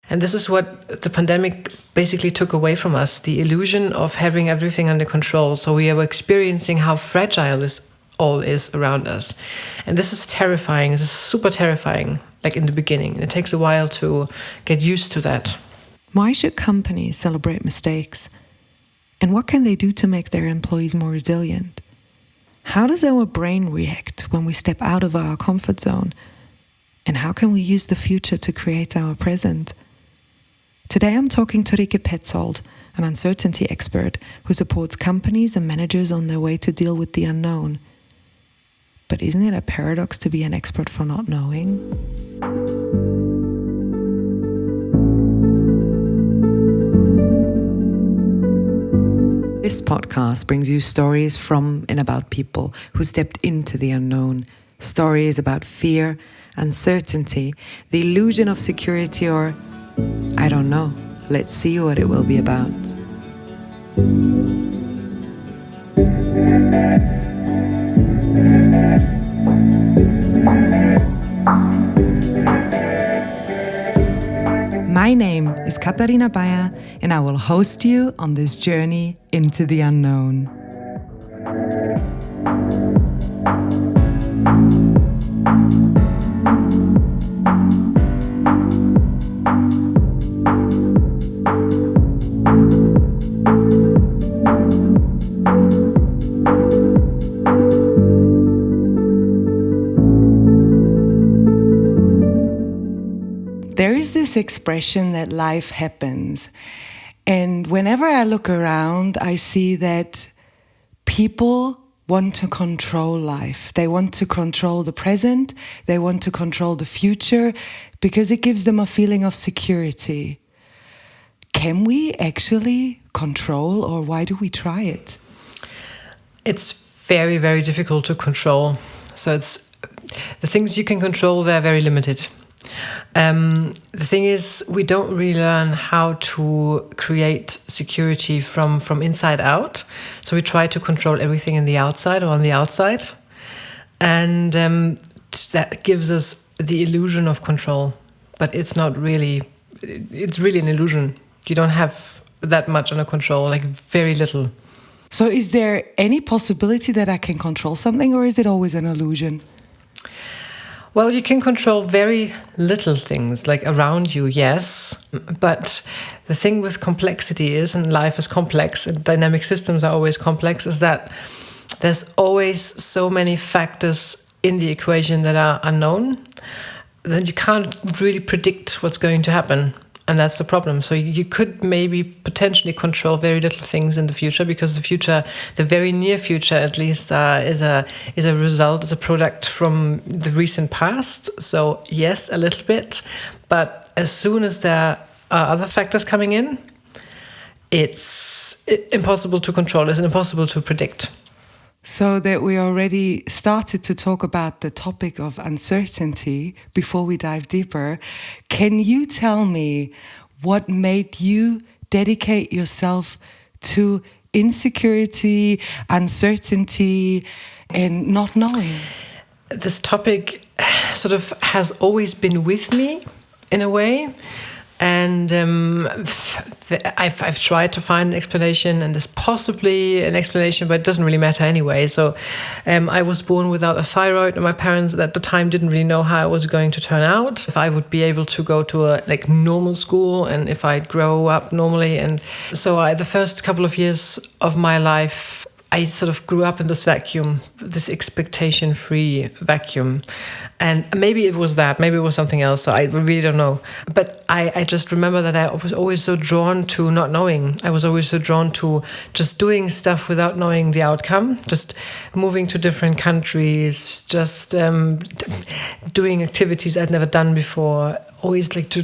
And this is what the pandemic basically took away from us, the illusion of having everything under control. So we are experiencing how fragile this all is around us. And this is terrifying. This is super terrifying, like in the beginning. And it takes a while to get used to that. Why should companies celebrate mistakes? And what can they do to make their employees more resilient? How does our brain react when we step out of our comfort zone? And how can we use the future to create our present? Today I'm talking to Rike Pätzold, an uncertainty expert who supports companies and managers on their way to deal with the unknown. But isn't it a paradox to be an expert for not knowing? This podcast brings you stories from and about people who stepped into the unknown. Stories about fear, uncertainty, the illusion of security, or I don't know. Let's see what it will be about. My name is Katharina Bayer, and I will host you on this journey into the unknown. There is this expression that life happens. And whenever I look around, I see that people want to control life. They want to control the present. They want to control the future because it gives them a feeling of security. Can we actually control, or why do we try it? It's very, very difficult to control. So it's the things you can control, they're very limited. The thing is, we don't really learn how to create security from inside out. So we try to control everything in the outside or on the outside. And that gives us the illusion of control. But it's not really, it's really an illusion. You don't have that much under control, like very little. So is there any possibility that I can control something, or is it always an illusion? Well, you can control very little things, like around you, yes. But the thing with complexity is, and life is complex, and dynamic systems are always complex, is that there's always so many factors in the equation that are unknown that you can't really predict what's going to happen. And that's the problem. So you could maybe potentially control very little things in the future, because the future, the very near future at least, is a result, is a product from the recent past. So yes, a little bit. But as soon as there are other factors coming in, it's impossible to control. It's impossible to predict. So that we already started to talk about the topic of uncertainty before we dive deeper, can you tell me what made you dedicate yourself to insecurity, uncertainty, and not knowing? This topic sort of has always been with me in a way. And I've tried to find an explanation, and there's possibly an explanation, but it doesn't really matter anyway. So I was born without a thyroid, and my parents at the time didn't really know how I was going to turn out, if I would be able to go to a normal school, and if I'd grow up normally. And so the first couple of years of my life, I sort of grew up in this vacuum, this expectation-free vacuum. And maybe it was that, maybe it was something else, so I really don't know. But I just remember that I was always so drawn to not knowing. I was always so drawn to just doing stuff without knowing the outcome, just moving to different countries, just doing activities I'd never done before, always like to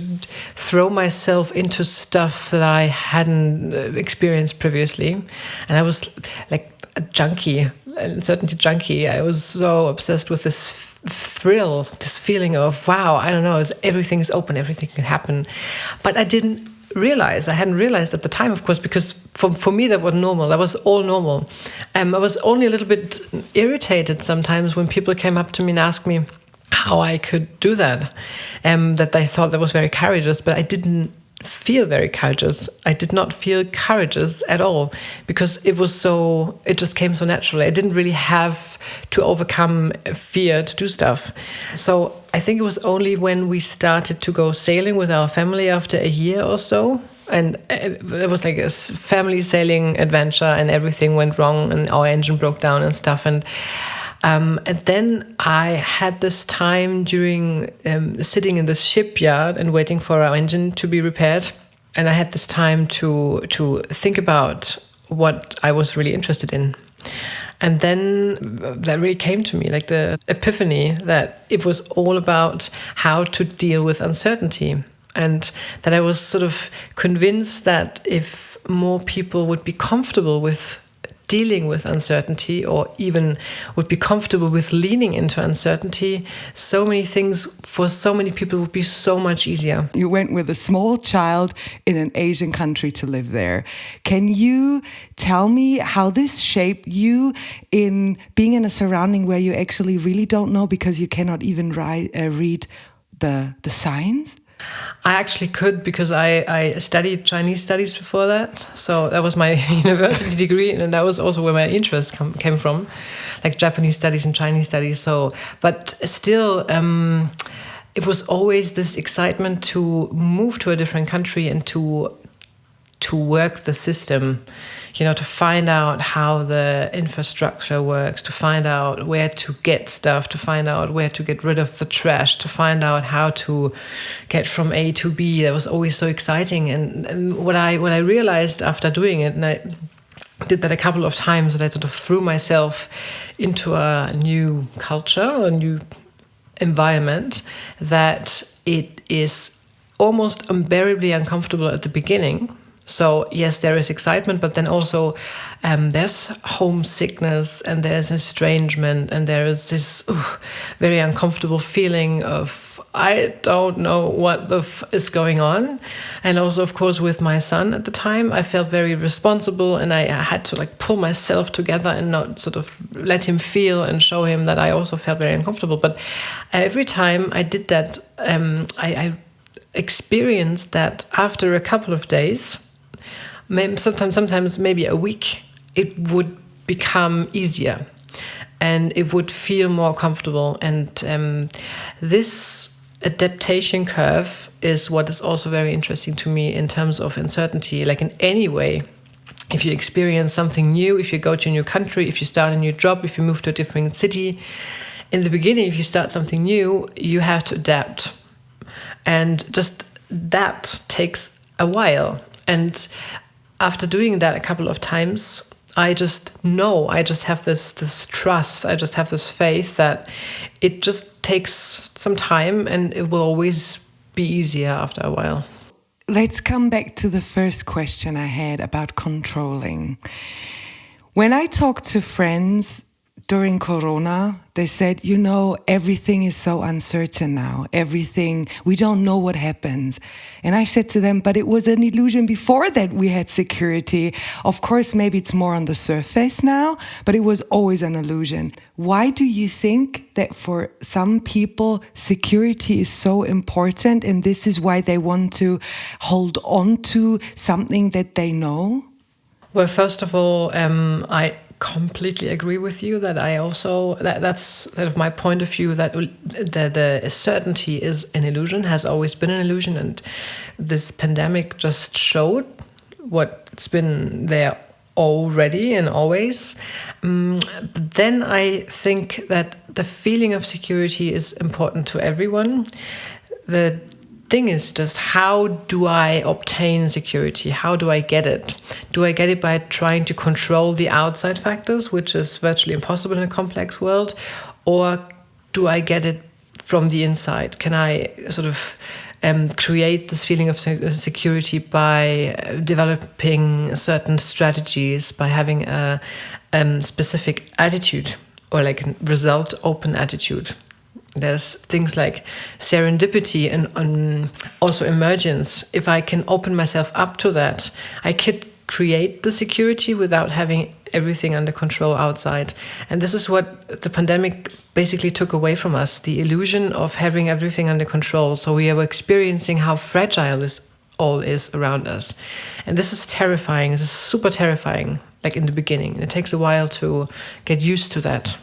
throw myself into stuff that I hadn't experienced previously. And I was like a junkie, a uncertainty junkie. I was so obsessed with this thrill, this feeling of, wow, I don't know, everything is open, everything can happen. But I hadn't realized at the time, of course, because for me that was normal, that was all normal. I was only a little bit irritated sometimes when people came up to me and asked me, how I could do that. That I thought that was very courageous, but I didn't feel very courageous. I did not feel courageous at all because it just came so naturally. I didn't really have to overcome fear to do stuff. So I think it was only when we started to go sailing with our family after a year or so, and it was like a family sailing adventure, and everything went wrong and our engine broke down and stuff. And then I had this time during sitting in this shipyard and waiting for our engine to be repaired. And I had this time to think about what I was really interested in. And then that really came to me, like the epiphany that it was all about how to deal with uncertainty. And that I was sort of convinced that if more people would be comfortable with dealing with uncertainty, or even would be comfortable with leaning into uncertainty, so many things for so many people would be so much easier. You went with a small child in an Asian country to live there. Can you tell me how this shaped you in being in a surrounding where you actually really don't know because you cannot even read the signs? I actually could, because I studied Chinese studies before that. So that was my university degree, and that was also where my interest came from, like Japanese studies and Chinese studies. So, but still, it was always this excitement to move to a different country and to work the system, to find out how the infrastructure works, to find out where to get stuff, to find out where to get rid of the trash, to find out how to get from A to B. That was always so exciting. And what I realized after doing it, and I did that a couple of times, that I sort of threw myself into a new culture, a new environment, that it is almost unbearably uncomfortable at the beginning. So yes, there is excitement, but then also there's homesickness, and there's estrangement, and there is this very uncomfortable feeling of, I don't know what the is going on. And also, of course, with my son at the time, I felt very responsible, and I had to pull myself together and not sort of let him feel and show him that I also felt very uncomfortable. But every time I did that, I experienced that after a couple of days, sometimes maybe a week, it would become easier and it would feel more comfortable. And this adaptation curve is what is also very interesting to me in terms of uncertainty. Like in any way, if you experience something new, if you go to a new country, if you start a new job, if you move to a different city, in the beginning, if you start something new, you have to adapt. And just that takes a while. And after doing that a couple of times, I just have this trust, I just have this faith that it just takes some time and it will always be easier after a while. Let's come back to the first question I had about controlling. When I talk to friends during Corona, they said, everything is so uncertain now. Everything, we don't know what happens. And I said to them, but it was an illusion before that we had security. Of course, maybe it's more on the surface now, but it was always an illusion. Why do you think that for some people, security is so important, and this is why they want to hold on to something that they know? Well, first of all, I completely agree with you that that's sort of my point of view, that the certainty is an illusion, has always been an illusion, and this pandemic just showed what's been there already and always. Then I think that the feeling of security is important to everyone. The thing is just, how do I obtain security? How do I get it? Do I get it by trying to control the outside factors, which is virtually impossible in a complex world? Or do I get it from the inside? Can I sort of create this feeling of security by developing certain strategies, by having a specific attitude, or like a result-open attitude? There's things like serendipity and also emergence. If I can open myself up to that, I could create the security without having everything under control outside. And this is what the pandemic basically took away from us, the illusion of having everything under control. So we are experiencing how fragile this all is around us. And this is terrifying. This is super terrifying, like in the beginning. It takes a while to get used to that.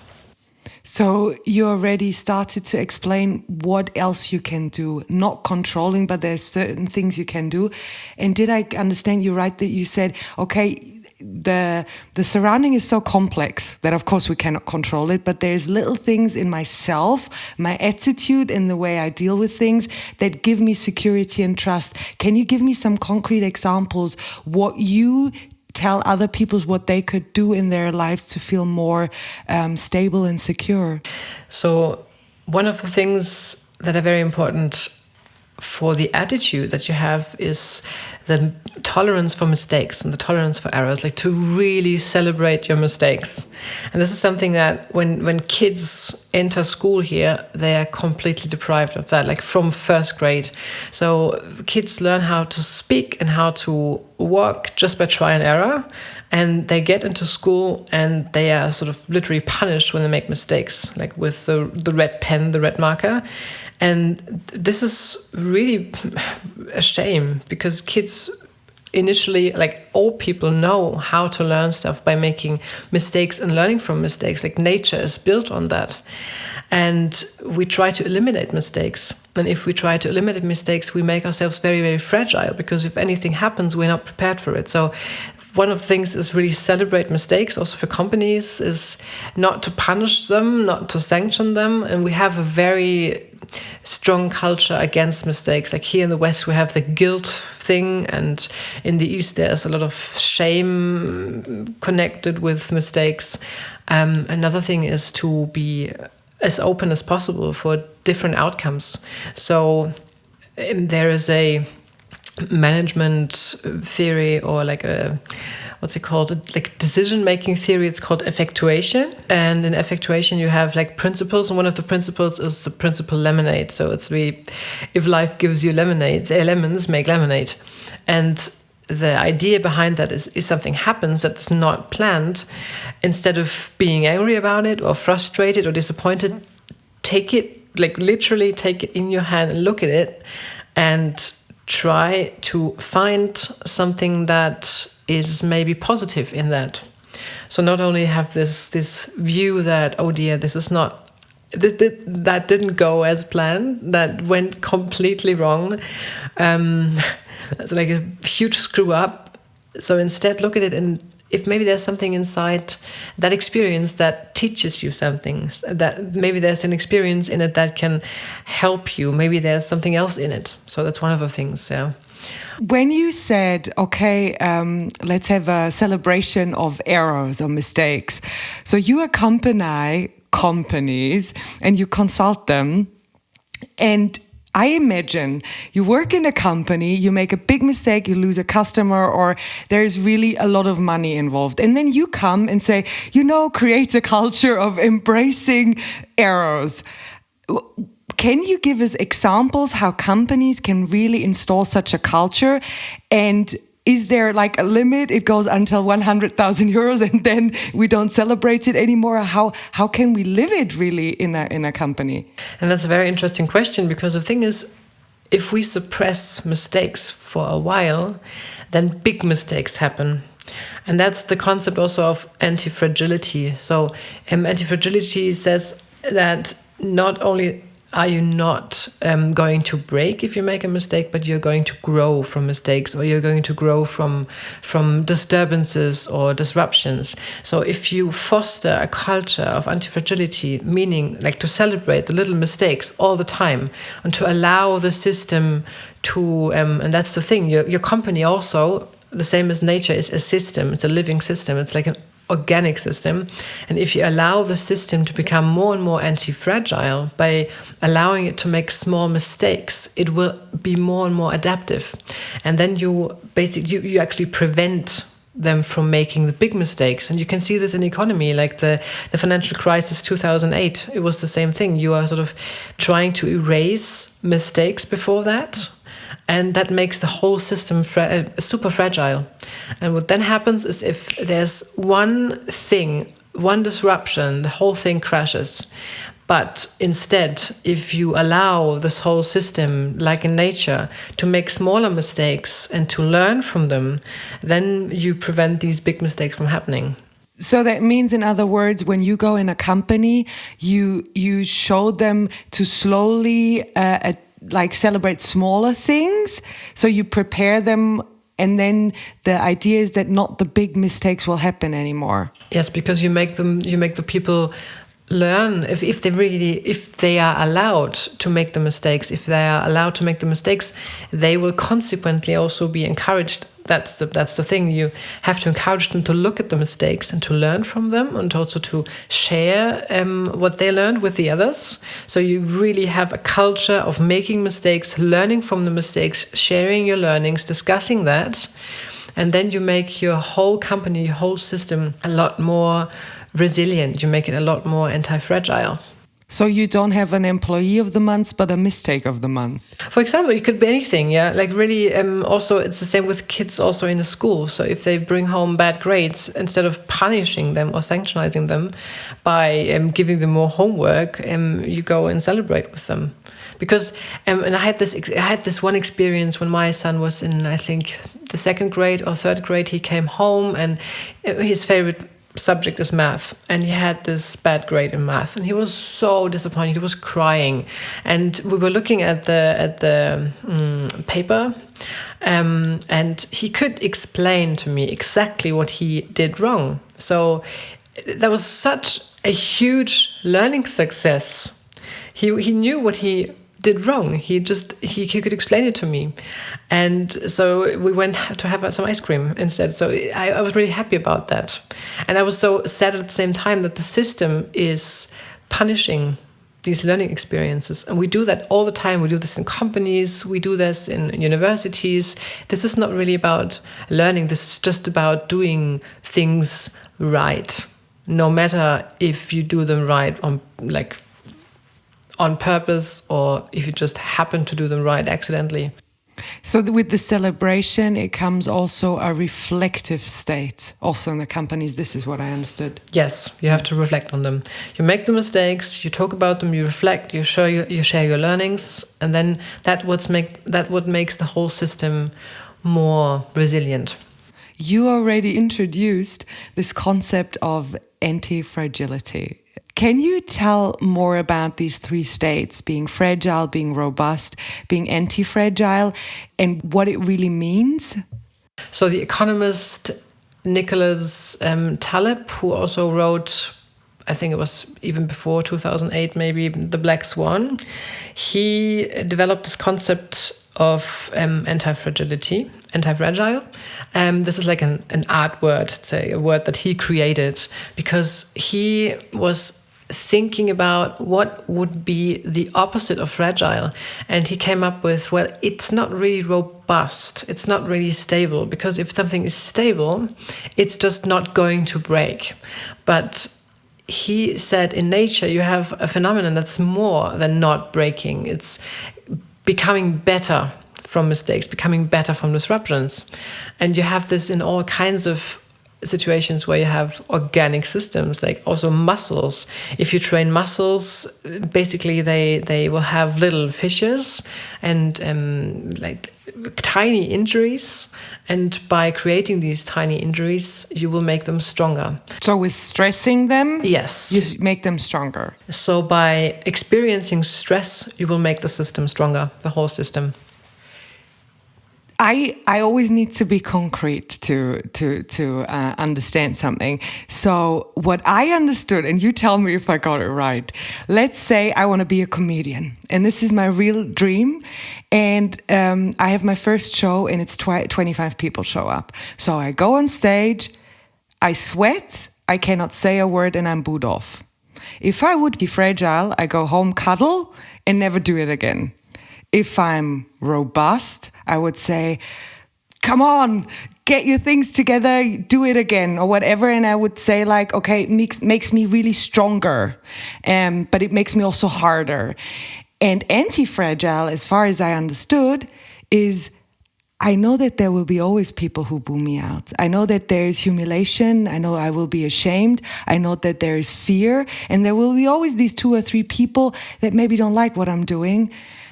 So you already started to explain what else you can do, not controlling, but there's certain things you can do. And did I understand you right that you said, okay, the surrounding is so complex that of course we cannot control it, but there's little things in myself, my attitude and the way I deal with things that give me security and trust. Can you give me some concrete examples what you tell other people what they could do in their lives to feel more stable and secure? So one of the things that are very important for the attitude that you have is the tolerance for mistakes and the tolerance for errors, like to really celebrate your mistakes. And this is something that when kids enter school here, they are completely deprived of that, like from first grade. So kids learn how to speak and how to walk just by try and error. And they get into school and they are sort of literally punished when they make mistakes, like with the red pen, the red marker. And this is really a shame because kids initially, like all people, know how to learn stuff by making mistakes and learning from mistakes. Like nature is built on that. And we try to eliminate mistakes. And if we try to eliminate mistakes, we make ourselves very, very fragile because if anything happens, we're not prepared for it. So one of the things is really celebrate mistakes. Also for companies is not to punish them, not to sanction them. And we have a very strong culture against mistakes. Like here in the West, we have the guilt thing. And in the East, there's a lot of shame connected with mistakes. Another thing is to be as open as possible for different outcomes. So there is a management theory or like a, what's it called? Like decision-making theory. It's called effectuation. And in effectuation, you have like principles. And one of the principles is the principle lemonade. So it's really, if life gives you lemons, make lemonade. And the idea behind that is if something happens that's not planned, instead of being angry about it or frustrated or disappointed, take it, like literally take it in your hand and look at it and try to find something that is maybe positive in that. So not only have this view that, oh dear, this is not, that didn't go as planned, that went completely wrong, it's like a huge screw up. So instead look at it, and if maybe there's something inside that experience that teaches you something, that maybe there's an experience in it that can help you, maybe there's something else in it. So that's one of the things, yeah. When you said, okay, let's have a celebration of errors or mistakes. So you accompany companies and you consult them, and I imagine you work in a company, you make a big mistake, you lose a customer, or there's really a lot of money involved. And then you come and say, create a culture of embracing errors. Can you give us examples how companies can really install such a culture? And is there like a limit? It goes until 100,000 euros and then we don't celebrate it anymore. How can we live it really in a company? And that's a very interesting question, because the thing is, if we suppress mistakes for a while, then big mistakes happen. And that's the concept also of antifragility. So antifragility says that not only are you not going to break if you make a mistake, but you're going to grow from mistakes, or you're going to grow from disturbances or disruptions. So if you foster a culture of antifragility, meaning like to celebrate the little mistakes all the time and to allow the system to, and that's the thing, your company also, the same as nature, is a system. It's a living system. It's like an organic system. And if you allow the system to become more and more anti-fragile by allowing it to make small mistakes, it will be more and more adaptive. And then you actually prevent them from making the big mistakes. And you can see this in economy, like the financial crisis 2008. It was the same thing. You are sort of trying to erase mistakes before that. And that makes the whole system super fragile. And what then happens is if there's one thing, one disruption, the whole thing crashes. But instead, if you allow this whole system, like in nature, to make smaller mistakes and to learn from them, then you prevent these big mistakes from happening. So that means, in other words, when you go in a company, you show them to slowly like celebrate smaller things. So you prepare them, and then the idea is that not the big mistakes will happen anymore. Yes, because you make the people learn if they are allowed to make the mistakes. If they are allowed to make the mistakes, they will consequently also be encouraged. That's the thing. You have to encourage them to look at the mistakes and to learn from them, and also to share what they learned with the others. So you really have a culture of making mistakes, learning from the mistakes, sharing your learnings, discussing that, and then you make your whole company, your whole system a lot more resilient. You make it a lot more anti-fragile. So you don't have an employee of the month, but a mistake of the month. For example, it could be anything, yeah. Like really, also it's the same with kids also in the school. So if they bring home bad grades, instead of punishing them or sanctioning them by giving them more homework, you go and celebrate with them. Because and I had this one experience when my son was in, I think, the 2nd grade or 3rd grade. He came home and his favorite subject is math, and he had this bad grade in math, and he was so disappointed. He was crying, and we were looking at the paper, and he could explain to me exactly what he did wrong. So that was such a huge learning success. He knew what he did wrong. He could explain it to me. And so we went to have some ice cream instead. So I was really happy about that. And I was so sad at the same time that the system is punishing these learning experiences. And we do that all the time. We do this in companies. We do this in universities. This is not really about learning. This is just about doing things right. No matter if you do them right on purpose, or if you just happen to do them right accidentally. So with the celebration, it comes also a reflective state. Also in the companies, this is what I understood. Yes, you have to reflect on them. You make the mistakes, you talk about them, you reflect, you share your learnings, and then that what makes the whole system more resilient. You already introduced this concept of antifragility. Can you tell more about these 3 states, being fragile, being robust, being anti-fragile, and what it really means? So the economist Nicholas Taleb, who also wrote, I think it was even before 2008, maybe, The Black Swan, he developed this concept of antifragility, anti-fragile. This is like an art word, say a word that he created, because he was thinking about what would be the opposite of fragile. And he came up with, well, it's not really robust, it's not really stable, because if something is stable, it's just not going to break. But he said in nature, you have a phenomenon that's more than not breaking. It's becoming better from mistakes, becoming better from disruptions. And you have this in all kinds of situations where you have organic systems, like also muscles. If you train muscles, basically they will have little fissures and like tiny injuries. And by creating these tiny injuries, you will make them stronger. So with stressing them, yes, you make them stronger. So by experiencing stress, you will make the system stronger, the whole system. I always need to be concrete to understand something. So what I understood, and you tell me if I got it right. Let's say I want to be a comedian, and this is my real dream. And I have my first show, and it's 25 people show up. So I go on stage, I sweat, I cannot say a word, and I'm booed off. If I would be fragile, I go home, cuddle, and never do it again. If I'm robust, I would say, come on, get your things together, do it again, or whatever. And I would say like, okay, it makes me really stronger, but it makes me also harder. And anti-fragile, as far as I understood, is I know that there will be always people who boo me out. I know that there is humiliation. I know I will be ashamed. I know that there is fear. And there will be always these 2 or 3 people that maybe don't like what I'm doing.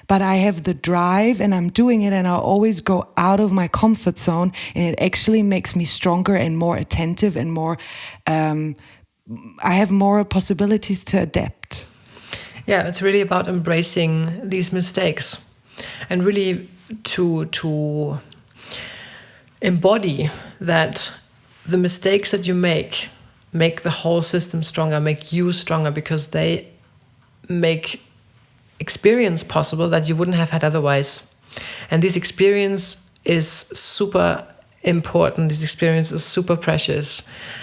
But I have the drive and I'm doing it, and I'll always go out of my comfort zone, and it actually makes me stronger and more attentive and more, I have more possibilities to adapt. Yeah, it's really about embracing these mistakes and really to embody that the mistakes that you make the whole system stronger, make you stronger, because they make experience possible that you wouldn't have had otherwise. And this experience is super important. This experience is super precious.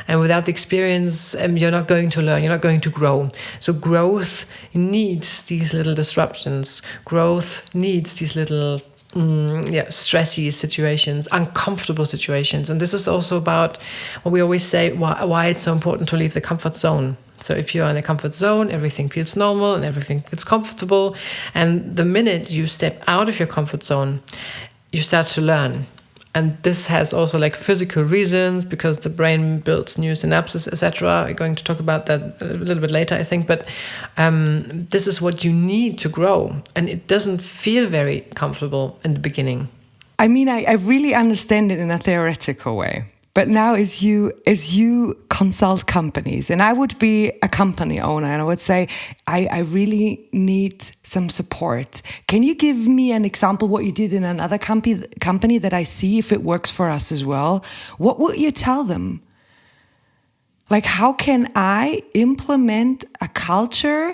And without the experience, you're not going to learn, you're not going to grow. So growth needs these little disruptions. Growth needs these little stressy situations, uncomfortable situations. And this is also about what we always say, why it's so important to leave the comfort zone. So if you're in a comfort zone, everything feels normal and everything feels comfortable. And the minute you step out of your comfort zone, you start to learn. And this has also like physical reasons, because the brain builds new synapses, etc. We're going to talk about that a little bit later, I think. But this is what you need to grow. And it doesn't feel very comfortable in the beginning. I mean, I really understand it in a theoretical way. But now as you consult companies, and I would be a company owner, and I would say, I really need some support. Can you give me an example what you did in another company that I see if it works for us as well? What would you tell them? Like, how can I implement a culture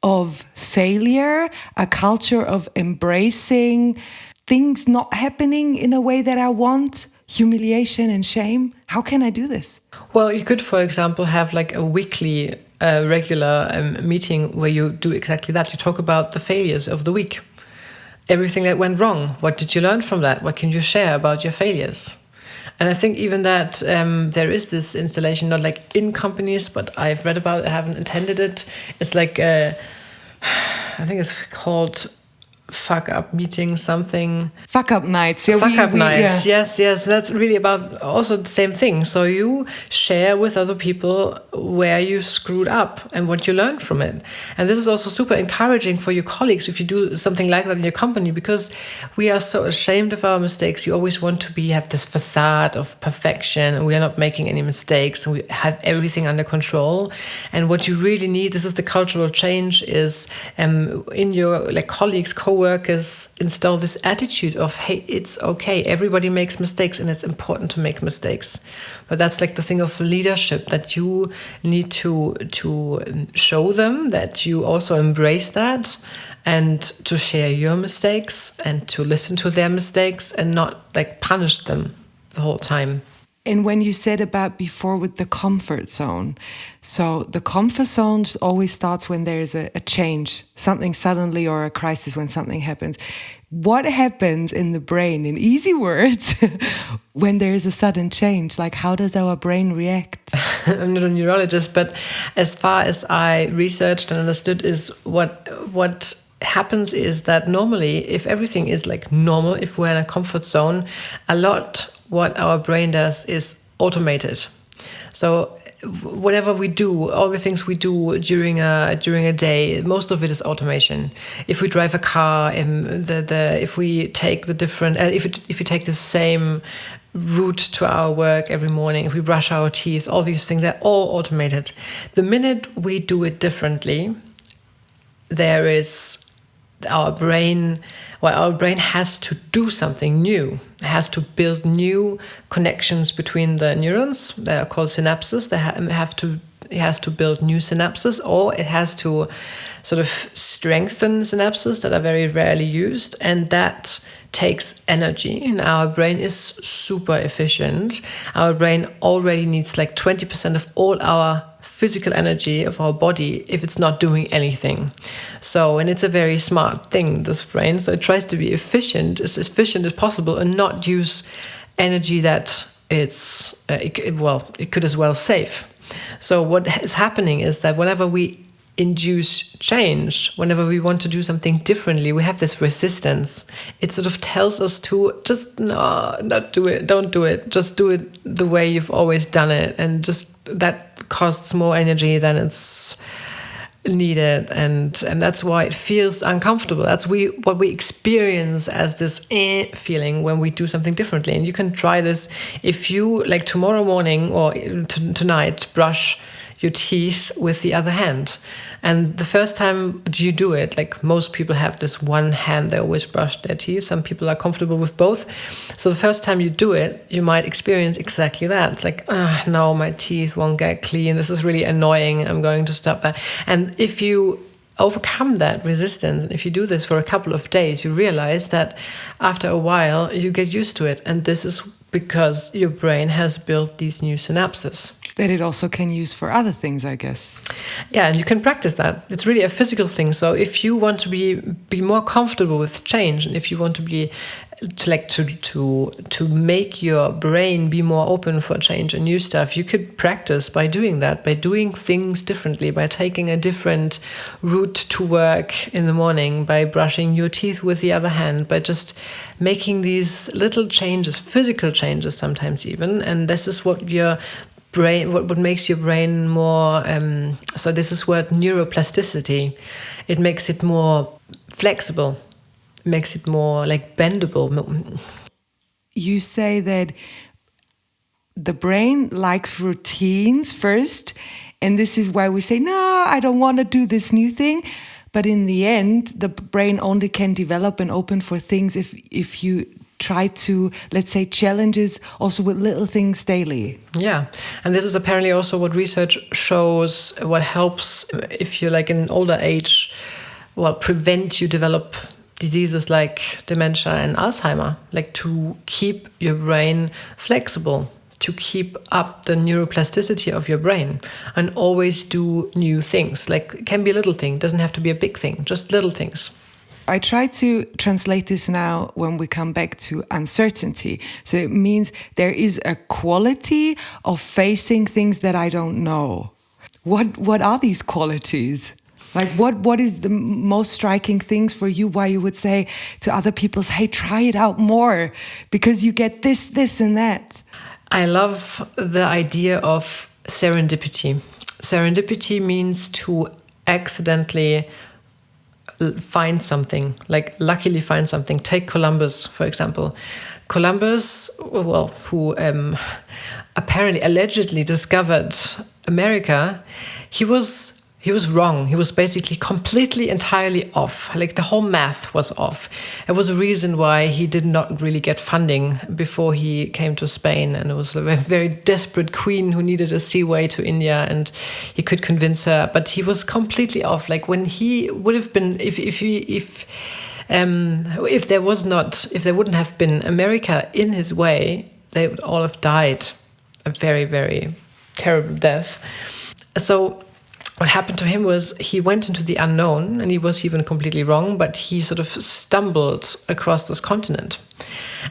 of failure, a culture of embracing things not happening in a way that I want? Humiliation and shame. How can I do this? Well, you could, for example, have like a weekly regular meeting where you do exactly that. You talk about the failures of the week, everything that went wrong. What did you learn from that? What can you share about your failures? And I think even that there is this installation, not like in companies, but I've read about it, I haven't attended it. It's like, I think it's called fuck up meeting, something. Fuck up nights. Yeah, fuck up nights. Yeah. Yes. That's really about also the same thing. So you share with other people where you screwed up and what you learned from it. And this is also super encouraging for your colleagues if you do something like that in your company, because we are so ashamed of our mistakes. You always want to have this facade of perfection, and we are not making any mistakes, and we have everything under control. And what you really need, this is the cultural change, is in your colleagues, co-workers, install this attitude of, hey, it's okay, everybody makes mistakes, and it's important to make mistakes. But that's like the thing of leadership, that you need to show them that you also embrace that, and to share your mistakes and to listen to their mistakes and not like punish them the whole time. And when you said about before with the comfort zone, so the comfort zone always starts when there's a change, something suddenly, or a crisis when something happens. What happens in the brain, in easy words, when there's a sudden change? Like, how does our brain react? I'm not a neurologist, but as far as I researched and understood, is what happens is that normally, if everything is like normal, if we're in a comfort zone, a lot what our brain does is automated. So whatever we do, all the things we do during a day, most of it is automation. If we drive a car, if we take the different, if you take the same route to our work every morning, if we brush our teeth, all these things, they're all automated. The minute we do it differently, there is our brain has to do something new. It has to build new connections between the neurons. They are called synapses. It has to build new synapses, or it has to sort of strengthen synapses that are very rarely used, and that takes energy. And our brain is super efficient. Our brain already needs like 20% of all our physical energy of our body if it's not doing anything. So, and it's a very smart thing, this brain. So it tries to be efficient as possible, and not use energy that it could as well save. So what is happening is that whenever we induce change, whenever we want to do something differently, we have this resistance. It sort of tells us to just not do it, don't do it, just do it the way you've always done it, and just that costs more energy than it's needed, and that's why it feels uncomfortable. That's what we experience as this feeling when we do something differently. And you can try this if you, like tomorrow morning or tonight, brush your teeth with the other hand. And the first time you do it, like most people have this one hand, they always brush their teeth. Some people are comfortable with both. So the first time you do it, you might experience exactly that. It's like, no, my teeth won't get clean. This is really annoying. I'm going to stop that. And if you overcome that resistance, if you do this for a couple of days, you realize that after a while, you get used to it. And this is because your brain has built these new synapses. That it also can use for other things, I guess. Yeah, and you can practice that. It's really a physical thing. So if you want to be more comfortable with change, and if you want to be to make your brain be more open for change and new stuff, you could practice by doing that, by doing things differently, by taking a different route to work in the morning, by brushing your teeth with the other hand, by just making these little changes, physical changes sometimes even. And this is what your brain, what makes your brain more, so this is word neuroplasticity. It makes it more flexible, makes it more like bendable. You say that the brain likes routines first, and this is why we say, no, I don't want to do this new thing. But in the end, the brain only can develop and open for things if you try to, let's say, challenges also with little things daily. Yeah, and this is apparently also what research shows, what helps if you're like in an older age, prevent you develop diseases like dementia and Alzheimer, like to keep your brain flexible, to keep up the neuroplasticity of your brain, and always do new things. Like it can be a little thing, doesn't have to be a big thing, just little things. I try to translate this now when we come back to uncertainty. So it means there is a quality of facing things that I don't know. What are these qualities? Like what is the most striking things for you, why you would say to other people, hey, try it out more because you get this and that? I love the idea of serendipity. Serendipity means to accidentally find something, like luckily find something. Take Columbus, for example. Columbus, who apparently allegedly discovered America, he was wrong. He was basically completely, entirely off. Like the whole math was off. It was a reason why he did not really get funding before he came to Spain. And it was a very desperate queen who needed a seaway to India, and he could convince her. But he was completely off. Like when he would have been, if there wouldn't have been America in his way, they would all have died a very, very terrible death. So what happened to him was he went into the unknown, and he was even completely wrong, but he sort of stumbled across this continent.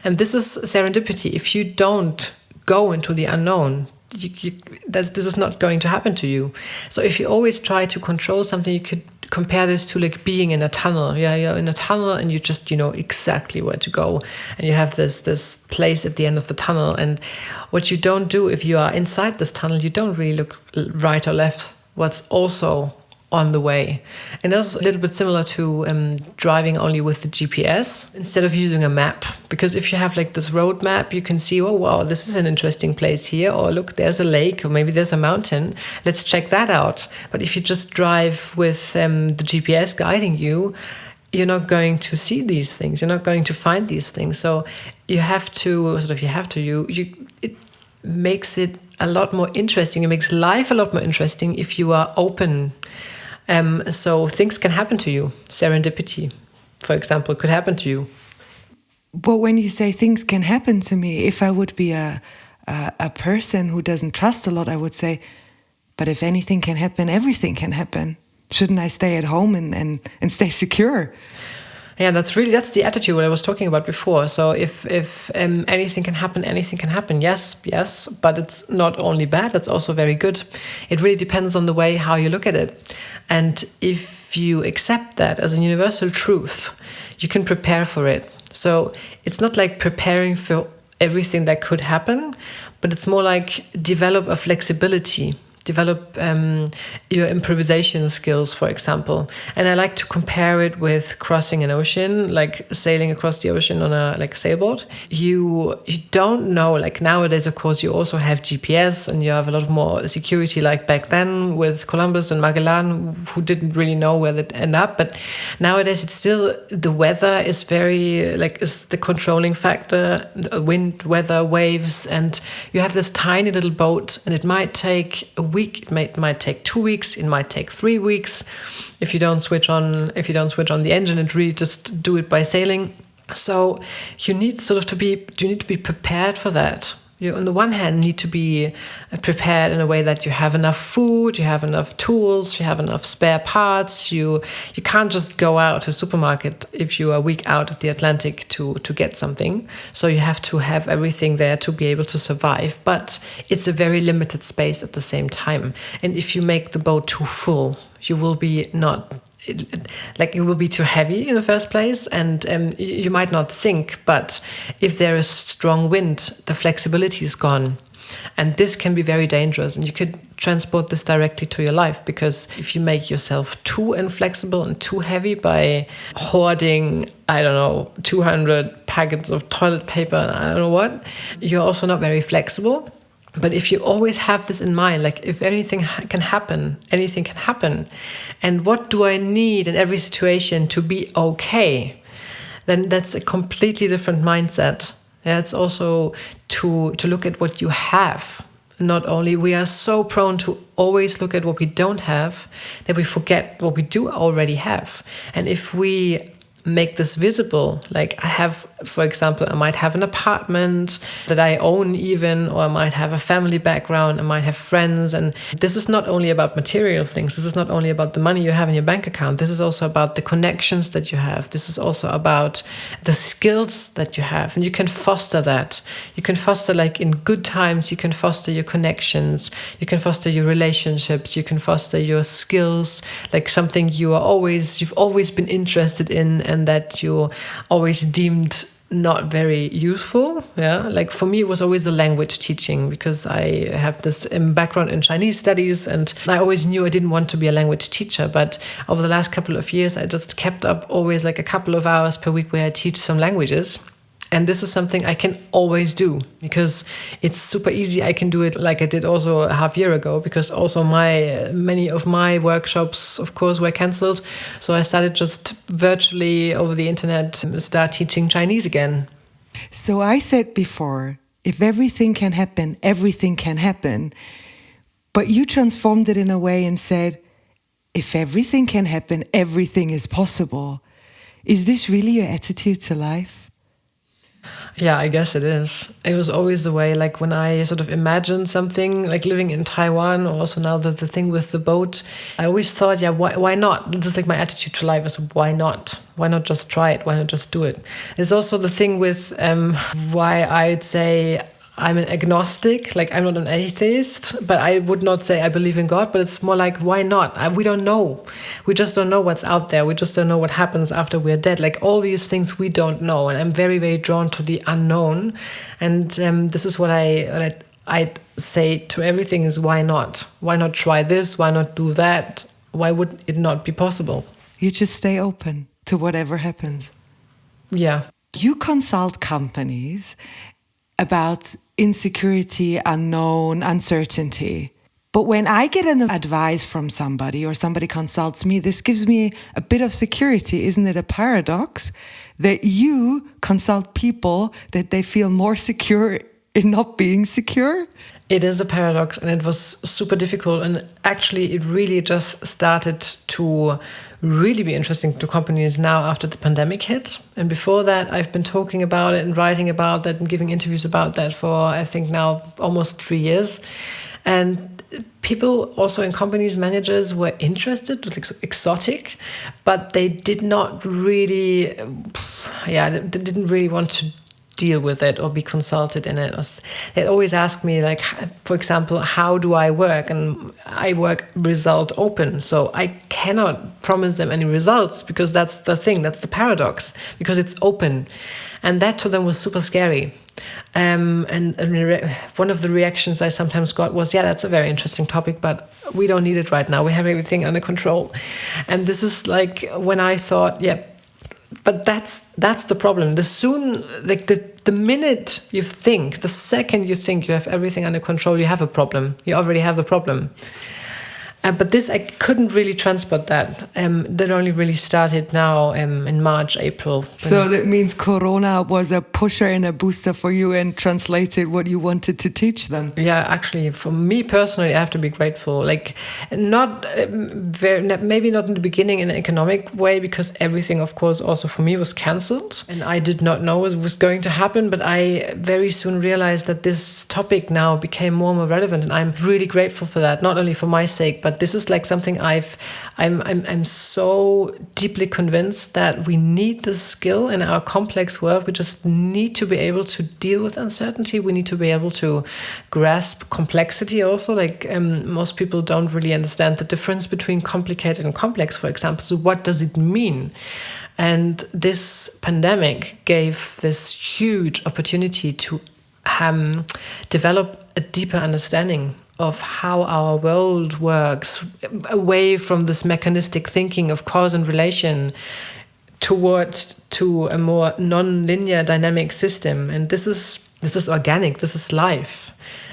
And this is serendipity. If you don't go into the unknown, this is not going to happen to you. So if you always try to control something, you could compare this to like being in a tunnel. Yeah, you're in a tunnel and you just, exactly where to go. And you have this place at the end of the tunnel. And what you don't do if you are inside this tunnel, you don't really look right or left what's also on the way. And that's a little bit similar to driving only with the GPS instead of using a map. Because if you have like this road map, you can see, oh, wow, this is an interesting place here. Or look, there's a lake, or maybe there's a mountain. Let's check that out. But if you just drive with the GPS guiding you, you're not going to see these things. You're not going to find these things. So it makes it a lot more interesting. It makes life a lot more interesting if you are open. So things can happen to you. Serendipity, for example, could happen to you. But when you say things can happen to me, if I would be a person who doesn't trust a lot, I would say, but if anything can happen, everything can happen. Shouldn't I stay at home and stay secure? Yeah, that's the attitude what I was talking about before. So if anything can happen, anything can happen. Yes, but it's not only bad; it's also very good. It really depends on the way how you look at it, and if you accept that as a universal truth, you can prepare for it. So it's not like preparing for everything that could happen, but it's more like develop a flexibility. Develop your improvisation skills, for example. And I like to compare it with crossing an ocean, like sailing across the ocean on a sailboat. You don't know, like nowadays, of course, you also have GPS and you have a lot more security, like back then with Columbus and Magellan, who didn't really know where they'd end up. But nowadays, it's still, the weather is very, is the controlling factor, the wind, weather, waves, and you have this tiny little boat, and it might take a week, it might take 2 weeks, it might take 3 weeks if you don't switch on the engine and really just do it by sailing. So you need to be prepared for that. You, on the one hand, need to be prepared in a way that you have enough food, you have enough tools, you have enough spare parts. You can't just go out to a supermarket if you are a week out of the Atlantic to get something. So you have to have everything there to be able to survive. But it's a very limited space at the same time. And if you make the boat too full, you will be you will be too heavy in the first place, and you might not sink. But if there is strong wind, the flexibility is gone, and this can be very dangerous. And you could transport this directly to your life, because if you make yourself too inflexible and too heavy by hoarding, 200 packets of toilet paper and I don't know what, you're also not very flexible. But if you always have this in mind, like if anything can happen, anything can happen. And what do I need in every situation to be okay? Then that's a completely different mindset. Yeah, it's also to look at what you have. Not only, we are so prone to always look at what we don't have that we forget what we do already have. And if we make this visible, like I have, for example, I might have an apartment that I own even, or I might have a family background, I might have friends. And this is not only about material things. This is not only about the money you have in your bank account. This is also about the connections that you have. This is also about the skills that you have. And you can foster that. You can foster, like in good times, you can foster your connections. You can foster your relationships. You can foster your skills, like something you've always been interested in, and that you always deemed not very useful. Yeah, like for me, it was always the language teaching, because I have this background in Chinese studies, and I always knew I didn't want to be a language teacher. But over the last couple of years, I just kept up always like a couple of hours per week where I teach some languages. And this is something I can always do, because it's super easy. I can do it like I did also a half year ago, because also many of my workshops, of course, were cancelled. So I started just virtually over the internet, start teaching Chinese again. So I said before, if everything can happen, everything can happen. But you transformed it in a way and said, if everything can happen, everything is possible. Is this really your attitude to life? Yeah, I guess it is. It was always the way, like when I sort of imagined something, like living in Taiwan, or also now the thing with the boat, I always thought, yeah, why not? This is like my attitude to life is, why not? Why not just try it? Why not just do it? It's also the thing with why I'd say I'm an agnostic, like I'm not an atheist, but I would not say I believe in God, but it's more like, why not? We don't know. We just don't know what's out there. We just don't know what happens after we're dead. Like all these things we don't know. And I'm very, very drawn to the unknown. And this is what I'd say to everything is, why not? Why not try this? Why not do that? Why would it not be possible? You just stay open to whatever happens. Yeah. You consult companies about insecurity, unknown, uncertainty. But when I get an advice from somebody or somebody consults me, this gives me a bit of security. Isn't it a paradox that you consult people that they feel more secure in not being secure? It is a paradox, and it was super difficult. And actually, it really just started to really be interesting to companies now after the pandemic hit. And before that, I've been talking about it and writing about that and giving interviews about that for, I think now, almost 3 years. And people also in companies, managers were interested, it was exotic, but they did not really, they didn't really want to deal with it or be consulted in it. They'd always ask me, like, for example, how do I work? And I work result open. So I cannot promise them any results because that's the thing, that's the paradox, because it's open. And that to them was super scary. And one of the reactions I sometimes got was, yeah, that's a very interesting topic, but we don't need it right now. We have everything under control. And this is like when I thought, yeah, but that's the problem. The minute you think, the second you think you have everything under control, you have a problem. You already have a problem. But this, I couldn't really transport that. That only really started now in March, April. So that means Corona was a pusher and a booster for you and translated what you wanted to teach them. Yeah, actually, for me personally, I have to be grateful. Like, maybe not in the beginning in an economic way, because everything, of course, also for me was cancelled. And I did not know what was going to happen. But I very soon realized that this topic now became more and more relevant. And I'm really grateful for that, not only for my sake, but this is like something I'm so deeply convinced that we need this skill in our complex world. We just need to be able to deal with uncertainty. We need to be able to grasp complexity also. Like most people don't really understand the difference between complicated and complex, for example. So what does it mean? And this pandemic gave this huge opportunity to develop a deeper understanding of how our world works, away from this mechanistic thinking of cause and relation to a more non-linear dynamic system. And this is organic, this is life.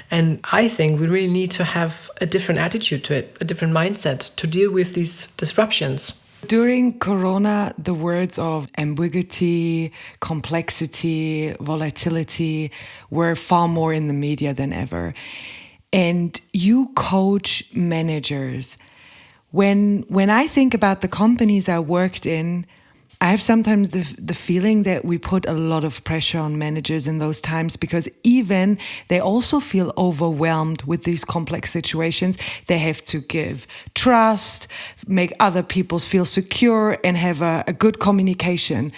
And I think we really need to have a different attitude to it, a different mindset to deal with these disruptions. During Corona, the words of ambiguity, complexity, volatility were far more in the media than ever. And you coach managers. When I think about the companies I worked in, I have sometimes the feeling that we put a lot of pressure on managers in those times, because even they also feel overwhelmed with these complex situations. They have to give trust, make other people feel secure, and have a good communication.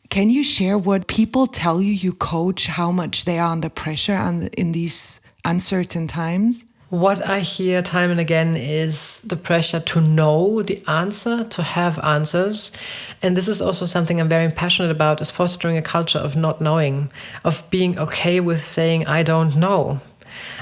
Can you share what people tell you coach, how much they are under pressure in these uncertain times? What I hear time and again is the pressure to know the answer, to have answers. And this is also something I'm very passionate about, is fostering a culture of not knowing, of being okay with saying, I don't know.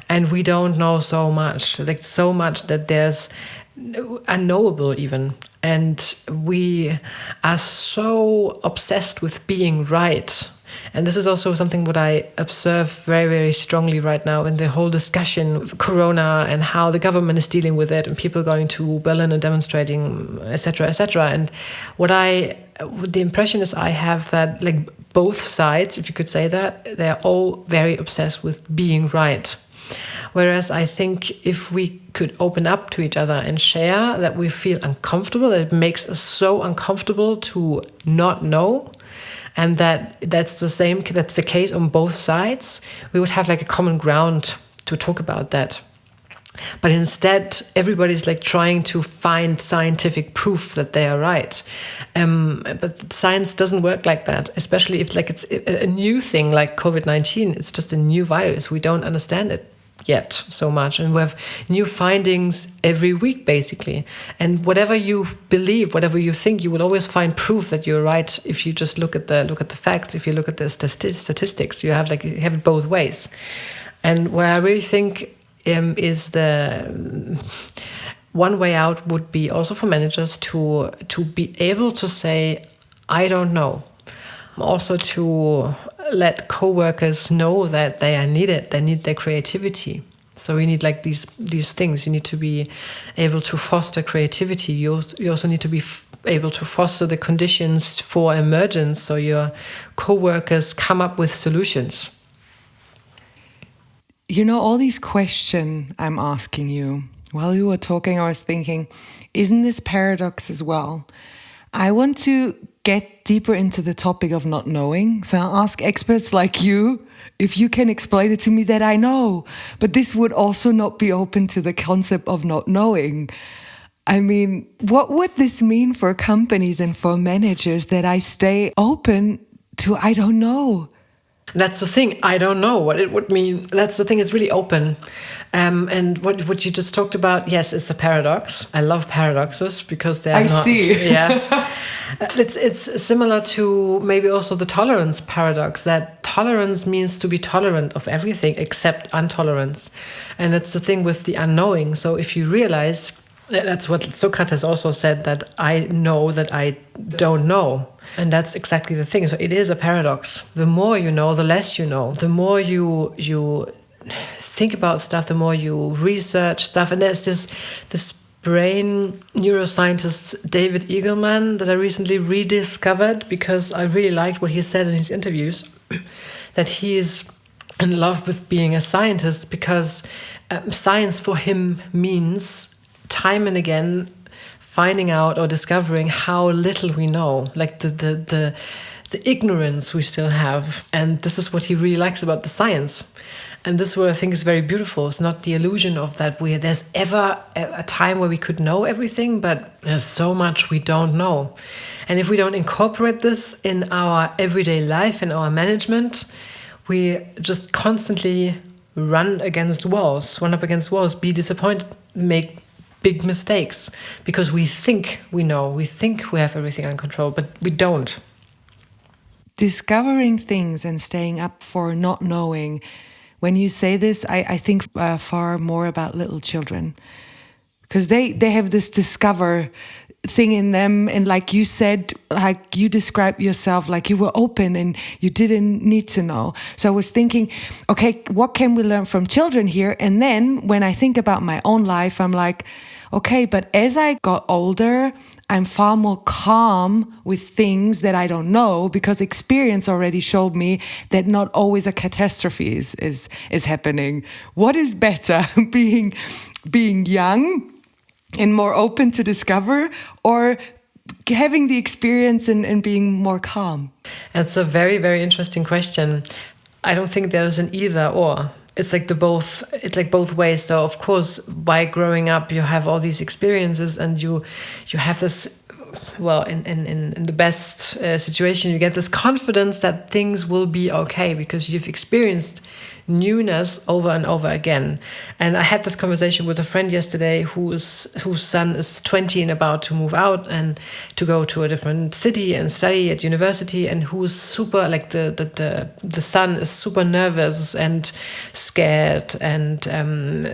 And we don't know so much, like so much that there's unknowable even. And we are so obsessed with being right. And this is also something what I observe very, very strongly right now in the whole discussion of Corona and how the government is dealing with it and people going to Berlin and demonstrating, etc., etc. And the impression is I have that like both sides, if you could say that, they're all very obsessed with being right. Whereas I think if we could open up to each other and share that we feel uncomfortable, that it makes us so uncomfortable to not know, and that's the case on both sides, we would have like a common ground to talk about that. But instead, everybody's like trying to find scientific proof that they are right. But science doesn't work like that, especially if like it's a new thing like COVID-19. It's just a new virus. We don't understand it yet so much, and we have new findings every week basically. And whatever you believe, whatever you think, you will always find proof that you're right if you just look at the facts. If you look at the statistics, you have it both ways. And where I really think is the one way out would be also for managers to be able to say, I don't know. Also to let co-workers know that they are needed. They need their creativity. So you need like these things. You need to be able to foster creativity. You also need to be able to foster the conditions for emergence, so your co-workers come up with solutions. You know, all these questions I'm asking you, while you were talking, I was thinking, isn't this paradox as well? I want to get deeper into the topic of not knowing. So I'll ask experts like you if you can explain it to me that I know. But this would also not be open to the concept of not knowing. I mean, what would this mean for companies and for managers that I stay open to I don't know? That's the thing. I don't know what it would mean. That's the thing. It's really open. And what you just talked about, yes, it's a paradox. I love paradoxes because they're I not... see. Yeah. It's similar to maybe also the tolerance paradox, that tolerance means to be tolerant of everything except intolerance. And it's the thing with the unknowing. So if you realize, that's what Socrates also said, that I know that I don't know. And that's exactly the thing. So it is a paradox. The more you know, the less you know. The more you think about stuff, the more you research stuff. And there's this brain neuroscientist, David Eagleman, that I recently rediscovered because I really liked what he said in his interviews, that he is in love with being a scientist because science for him means time and again finding out or discovering how little we know, like the ignorance we still have. And this is what he really likes about the science. And this is what I think is very beautiful. It's not the illusion of that there's ever a time where we could know everything, but there's so much we don't know. And if we don't incorporate this in our everyday life, in our management, we just constantly run up against walls, be disappointed, make big mistakes because we think we know, we think we have everything under control, but we don't. Discovering things and staying up for not knowing. When you say this, I think far more about little children because they have this discover thing in them. And like you said, like you described yourself, like you were open and you didn't need to know. So I was thinking, okay, what can we learn from children here? And then when I think about my own life, I'm like, okay, but as I got older, I'm far more calm with things that I don't know because experience already showed me that not always a catastrophe is happening. What is better, being young and more open to discover, or having the experience and being more calm? That's a very, very interesting question. I don't think there's an either or. It's like both ways. So of course, by growing up, you have all these experiences, and you have this. Well, in the best situation, you get this confidence that things will be okay because you've experienced newness over and over again. And I had this conversation with a friend yesterday whose son is 20 and about to move out and to go to a different city and study at university, and who's super, like the son is super nervous and scared. And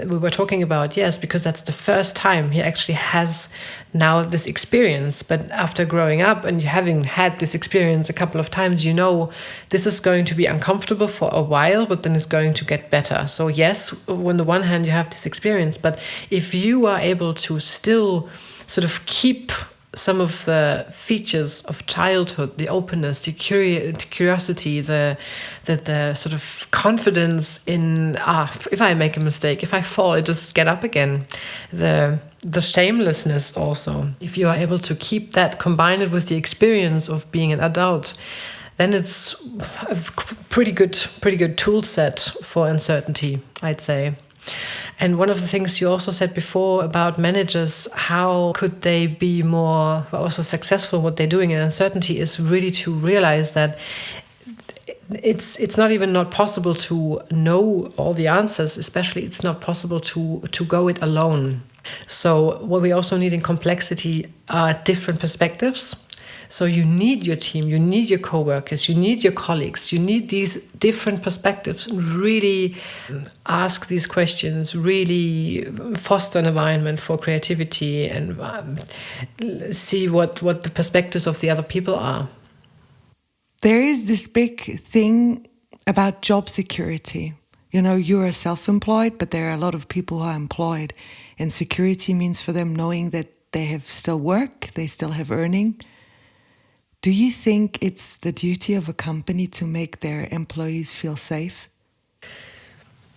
we were talking about, yes, because that's the first time he actually has now this experience. But after growing up and having had this experience a couple of times, you know this is going to be uncomfortable for a while, but then it's going to get better. So yes, on the one hand you have this experience, but if you are able to still sort of keep some of the features of childhood, the openness, the curiosity, the sort of confidence in, if I make a mistake, if I fall, I just get up again. The shamelessness also. If you are able to keep that, combine it with the experience of being an adult, then it's a pretty good tool set for uncertainty, I'd say. And one of the things you also said before about managers, how could they be more also successful in what they're doing in uncertainty, is really to realize that it's not even not possible to know all the answers, especially it's not possible to go it alone. So what we also need in complexity are different perspectives. So you need your team, you need your coworkers, you need your colleagues, you need these different perspectives, and really ask these questions, really foster an environment for creativity, and see what the perspectives of the other people are. There is this big thing about job security. You know, you're self-employed, but there are a lot of people who are employed. And security means for them knowing that they have still work, they still have earning. Do you think it's the duty of a company to make their employees feel safe?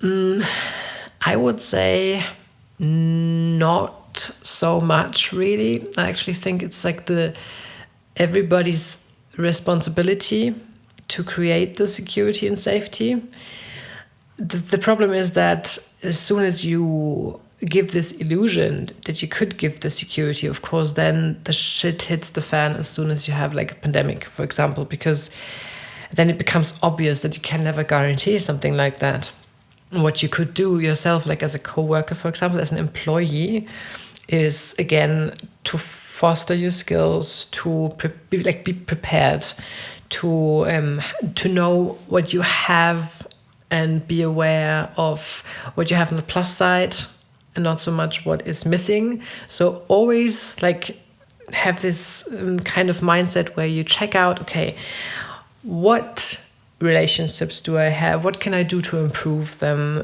I would say not so much, really. I actually think it's like everybody's responsibility to create the security and safety. The problem is that as soon as you give this illusion that you could give the security, of course, then the shit hits the fan as soon as you have like a pandemic, for example, because then it becomes obvious that you can never guarantee something like that. What you could do yourself, like as a co-worker, for example, as an employee, is again to foster your skills, to be prepared, to know what you have and be aware of what you have on the plus side and not so much what is missing. So always like have this kind of mindset where you check out, okay, what relationships do I have? What can I do to improve them?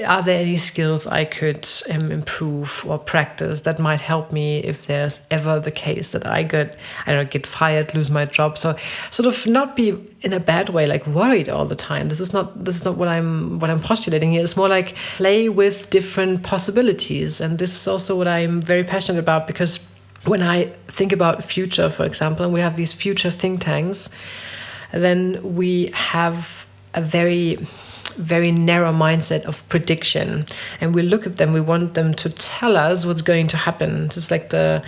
Are there any skills I could improve or practice that might help me if there's ever the case that I get fired, lose my job? So sort of not be in a bad way, like worried all the time. This is not what I'm postulating here. It's more like play with different possibilities. And this is also what I'm very passionate about, because when I think about future, for example, and we have these future think tanks, then we have a very, very narrow mindset of prediction. And we look at them, we want them to tell us what's going to happen. Just like the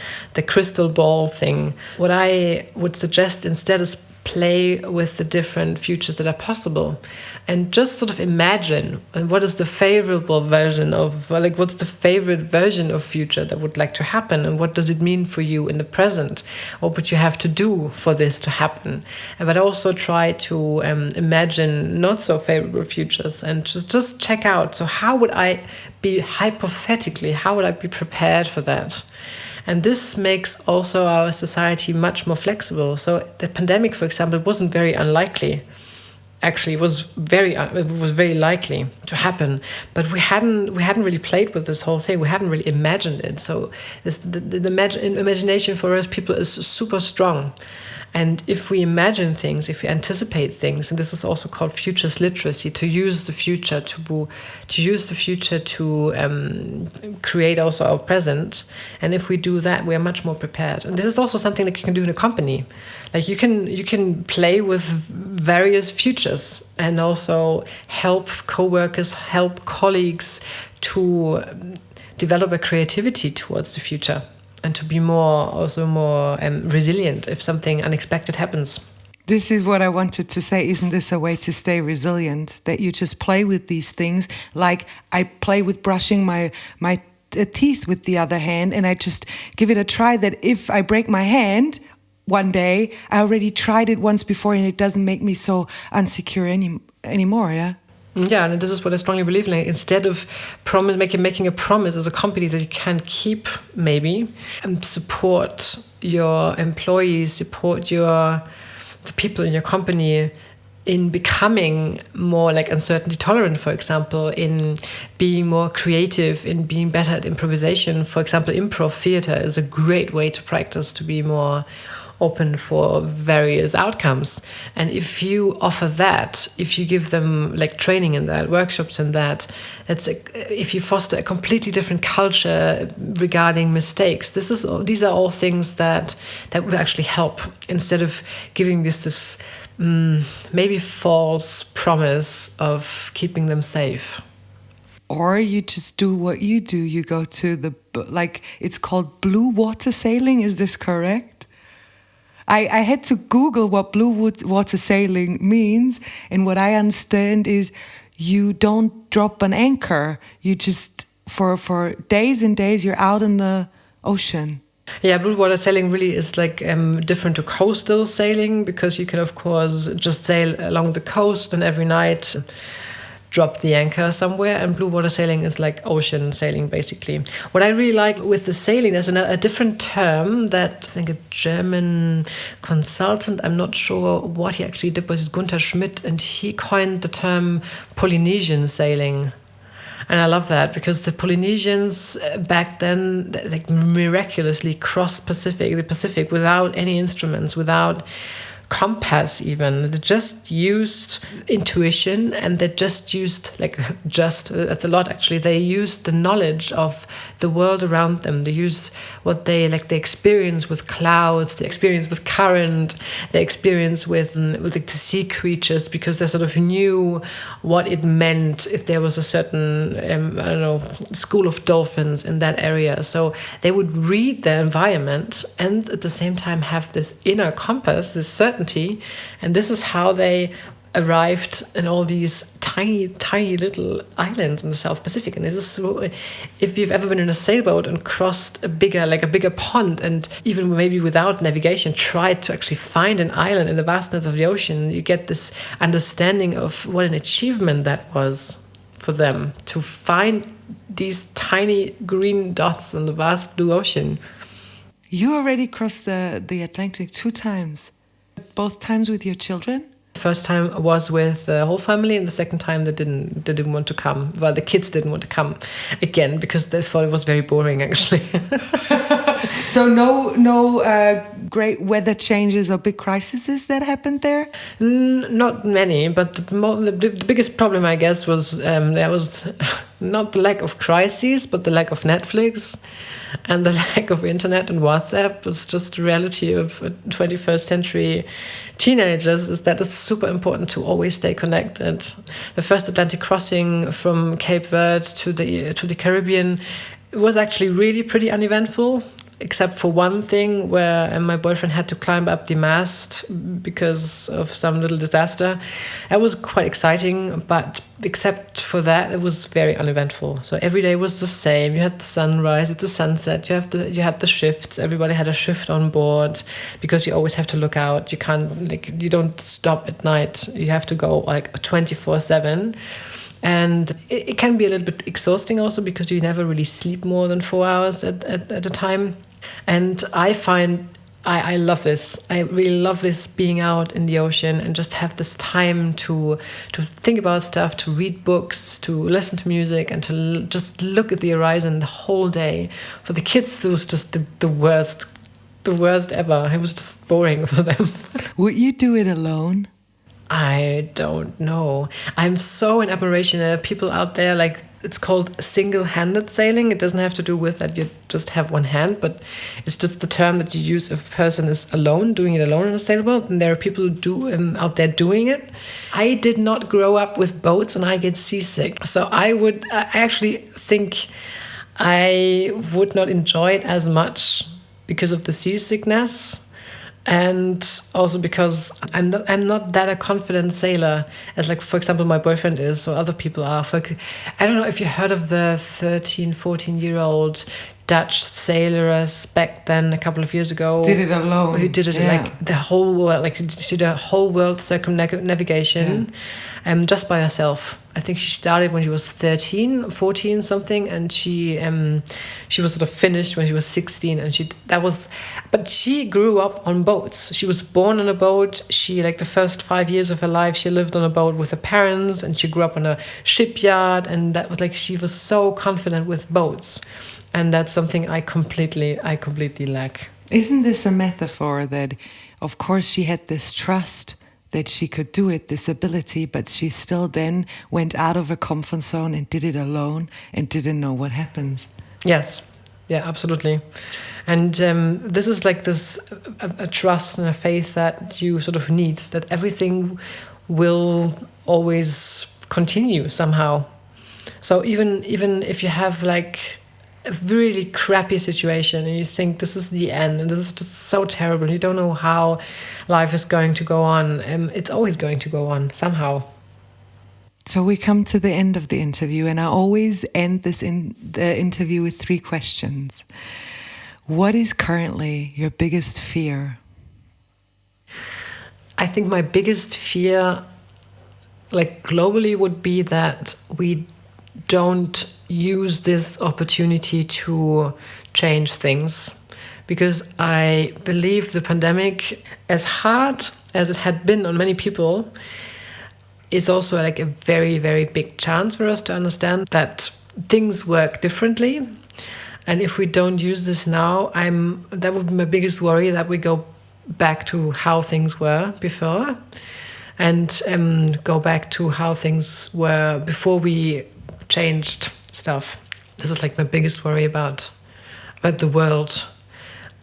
crystal ball thing. What I would suggest instead is play with the different futures that are possible and just sort of imagine what is the favorable version of, like, what's the favorite version of future that would like to happen, and what does it mean for you in the present? What would you have to do for this to happen? But also try to imagine not so favorable futures and just check out, so how would I be hypothetically, how would I be prepared for that? And this makes also our society much more flexible. So the pandemic, for example, wasn't very unlikely. Actually, it was very likely to happen. But we hadn't really played with this whole thing. We hadn't really imagined it. So the imagination for us people is super strong. And if we imagine things, if we anticipate things, and this is also called futures literacy, to use the future to create also our present. And if we do that, we are much more prepared. And this is also something that you can do in a company. Like you can play with various futures and also help coworkers, help colleagues to develop a creativity towards the future, and to be more resilient if something unexpected happens. This is what I wanted to say. Isn't this a way to stay resilient? That you just play with these things. Like I play with brushing my teeth with the other hand, and I just give it a try, that if I break my hand one day, I already tried it once before and it doesn't make me so insecure anymore, yeah? Yeah, and this is what I strongly believe in. Like, instead of making a promise as a company that you can't keep, maybe, and support your employees, support the people in your company in becoming more like uncertainty tolerant, for example, in being more creative, in being better at improvisation. For example, improv theater is a great way to practice, to be more open for various outcomes. And if you offer that, if you give them like training in that, workshops in that, if you foster a completely different culture regarding mistakes, these are all things that would actually help, instead of giving this maybe false promise of keeping them safe. Or you just do what you do. You go to it's called blue water sailing. Is this correct? I had to Google what blue water sailing means, and what I understand is you don't drop an anchor. You just, for days and days, you're out in the ocean. Yeah, blue water sailing really is like different to coastal sailing, because you can, of course, just sail along the coast and every night drop the anchor somewhere. And blue water sailing is like ocean sailing, basically. What I really like with the sailing, there's a different term that I think a German consultant, I'm not sure what he actually did, but it's Gunther Schmidt, and he coined the term Polynesian sailing. And I love that, because the Polynesians back then, like, miraculously crossed the Pacific without any instruments, without compass even. They just used intuition, and they just used that's a lot actually. They used the knowledge of the world around them. They used what they experience with clouds, the experience with current, the experience with the sea creatures, because they sort of knew what it meant if there was a certain school of dolphins in that area. So they would read their environment and at the same time have this inner compass, this certainty, and this is how they arrived in all these tiny little islands in the South Pacific. And this is so, if you've ever been in a sailboat and crossed a bigger pond, and even maybe without navigation tried to actually find an island in the vastness of the ocean, you get this understanding of what an achievement that was for them to find these tiny green dots in the vast blue ocean. You already crossed the Atlantic 2 times, both times with your children? The first time was with the whole family, and the second time they didn't want to come. Well, the kids didn't want to come again because they thought it was very boring, actually. So no great weather changes or big crises that happened there? Not many, but the biggest problem, I guess, was there was not the lack of crises, but the lack of Netflix. And the lack of internet and WhatsApp was just the reality of 21st century teenagers, is that it's super important to always stay connected. The first Atlantic crossing from Cape Verde to the Caribbean was actually really pretty uneventful, except for one thing where my boyfriend had to climb up the mast because of some little disaster. That was quite exciting, but except for that, it was very uneventful. So every day was the same. You had the sunrise, it's the sunset, you had the shifts. Everybody had a shift on board because you always have to look out. You can't, you don't stop at night. You have to go 24/7. And it can be a little bit exhausting also because you never really sleep more than 4 hours at a time. And I find I love this. I really love this, being out in the ocean and just have this time to think about stuff, to read books, to listen to music, and to just look at the horizon the whole day. For the kids, it was just the worst ever. It was just boring for them. Would you do it alone? I don't know. I'm so in admiration. There are people out there, it's called single-handed sailing. It doesn't have to do with that you just have one hand, but it's just the term that you use if a person is alone, doing it alone on a sailboat. And there are people who out there doing it. I did not grow up with boats, and I get seasick. So I actually think I would not enjoy it as much because of the seasickness. And also because I'm not that a confident sailor as, for example, my boyfriend is, or other people are. I don't know if you heard of the 13, 14-year-old Dutch sailors back then a couple of years ago. Did it alone. Who did it the whole world, she did a whole world circumnavigation just by herself. I think she started when she was 13, 14 something, and she was sort of finished when she was 16, but she grew up on boats. She was born on a boat. She, the first 5 years of her life, she lived on a boat with her parents, and she grew up on a shipyard, and that was she was so confident with boats. And that's something I completely lack. Isn't this a metaphor that, of course, she had this trust that she could do it, this ability, but she still then went out of her comfort zone and did it alone and didn't know what happens? Yes. Yeah, absolutely. And this is a trust and a faith that you sort of need, that everything will always continue somehow. So even if you have a really crappy situation and you think this is the end and this is just so terrible, you don't know how life is going to go on, it's always going to go on somehow. So we come to the end of the interview, and I always end the interview with 3 questions. What is currently your biggest fear? I think my biggest fear, globally, would be that we don't use this opportunity to change things, because I believe the pandemic, as hard as it had been on many people, is also a very, very big chance for us to understand that things work differently. And if we don't use this now, that would be my biggest worry, that we go back to how things were before, and go back to how things were before we changed stuff. This is like my biggest worry about the world,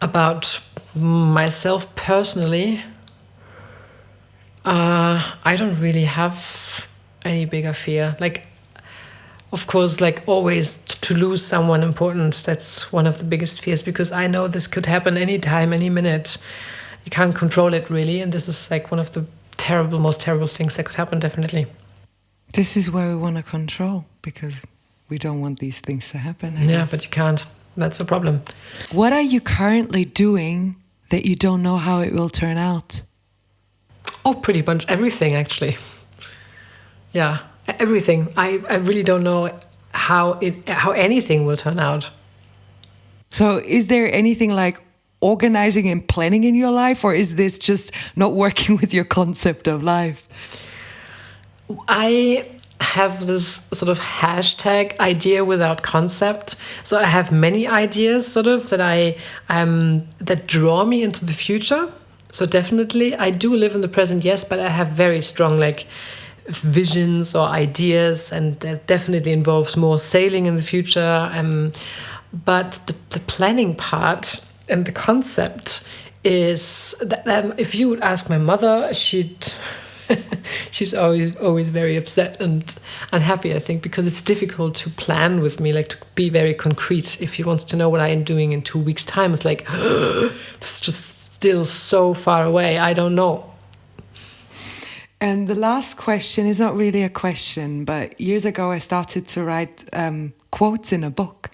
about myself personally. I don't really have any bigger fear. Like, of course, like always, to lose someone important, that's one of the biggest fears, because I know this could happen anytime, any minute. You can't control it really, and this is like one of the most terrible things that could happen, definitely. This is where we want to control, because we don't want these things to happen. I guess. But you can't. That's the problem. What are you currently doing that you don't know how it will turn out? Oh, pretty much everything, actually. Yeah, everything. I really don't know how anything will turn out. So is there anything like organizing and planning in your life, or is this just not working with your concept of life? I have this sort of hashtag idea without concept. So I have many ideas sort of that that draw me into the future. So definitely I do live in the present, yes, but I have very strong like visions or ideas, and that definitely involves more sailing in the future. But the planning part and the concept is that if you would ask my mother, she's always very upset and unhappy, I think, because it's difficult to plan with me, like to be very concrete. If she wants to know what I am doing in 2 weeks' time, it's like, it's just still so far away. I don't know. And the last question is not really a question, but years ago I started to write quotes in a book.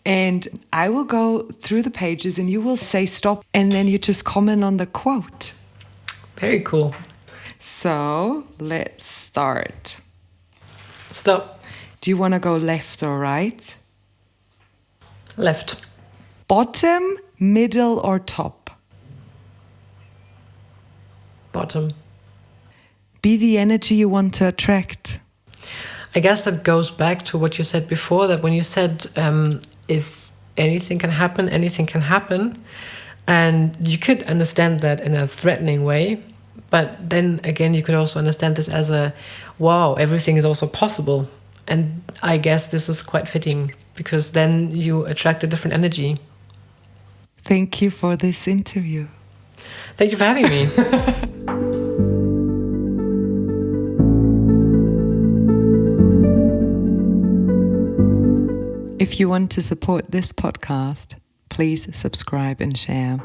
And I will go through the pages and you will say stop, and then you just comment on the quote. Very cool. So let's start. Stop. Do you want to go left or right? Left. Bottom, middle, or top? Bottom. Be the energy you want to attract. I guess that goes back to what you said before, that when you said if anything can happen, anything can happen. And you could understand that in a threatening way. But then again, you could also understand this as a, wow, everything is also possible. And I guess this is quite fitting, because then you attract a different energy. Thank you for this interview. Thank you for having me. If you want to support this podcast, please subscribe and share.